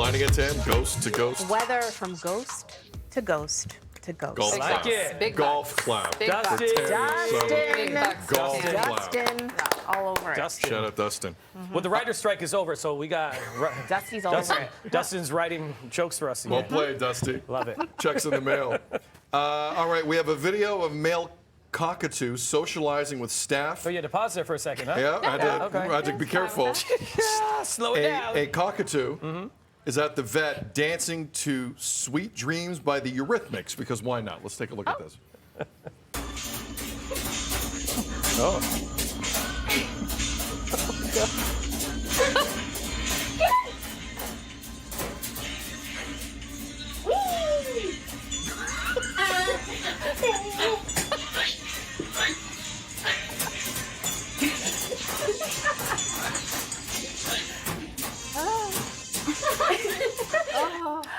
underlining it, Tam? Ghost to ghost? Weather from ghost to ghost to ghost. Golf Like clap. it. Big Golf bucks. clap. Big bucks. Dustin. Big bucks. Golf clap. Dustin, all over it. Dustin. Shout out Dustin. Well, the writer's strike is over, so we got Dusty's all over it. Dustin's writing jokes for us. Well Again. played, Dusty. Love it. Checks in the mail. All right, we have a video of male cockatoo socializing with staff. So you had to pause there for a second, huh? Yeah, I had to be careful. Slow it down. A cockatoo is at the vet dancing to Sweet Dreams by the Eurythmics, because why not? Let's take a look at this. Oh.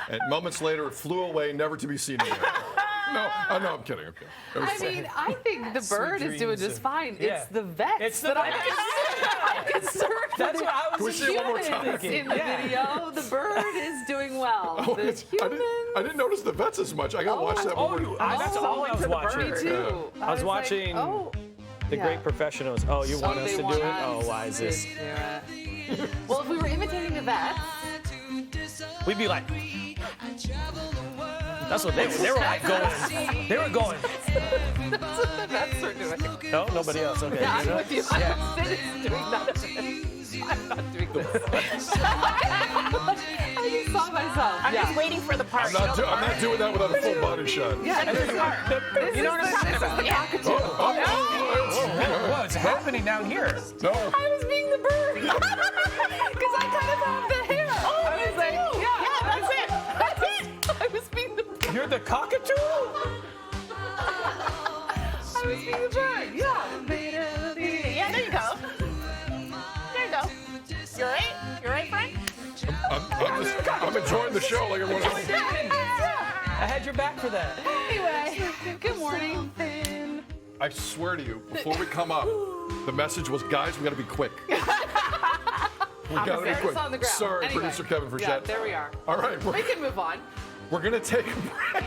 And moments later, it flew away, never to be seen again. No, I'm kidding. Okay. I mean, I think the bird is doing just fine. Yeah. It's the vets It's the that vets. I'm concerned That's with. what I Can we was see it one more time? In the video, the bird is doing well. The humans. I didn't notice the vets as much. I got to watch that one more time. That's all I was watching. Me too. I was watching The yeah. Great Professionals. Oh, you want us they to want do it? us Oh, why is to this? do it. Well, if we were imitating the vets, We'd be like, that's what they were like going. They were going. that's what the vets are doing. No, nobody else. Okay. Yeah, I'm You know? with you. I'm finished doing none of it. I'm not doing this. I just saw myself. I'm just waiting for the part. I'm not doing that without a full body shot. Yeah, this is part. You know what I'm talking about? Yeah. What's happening down here? No. I was being the bird. Because I kind of have the hair. Oh, I was like, yeah, that's it. That's it. I was being the bird. You're the cockatoo? I was being the bird. Yeah. Yeah, there you go. There you go. You're right? You're right, Frank? I'm enjoying the show like everyone else. I had your back for that. Anyway, good morning. I swear to you, before we come up, the message was, guys, we got to be quick. We got to be It's quick. on the ground. Sorry, Anyway. producer Kevin Yeah, Frechette. there we are. All right, We can move on. we're going to take a break.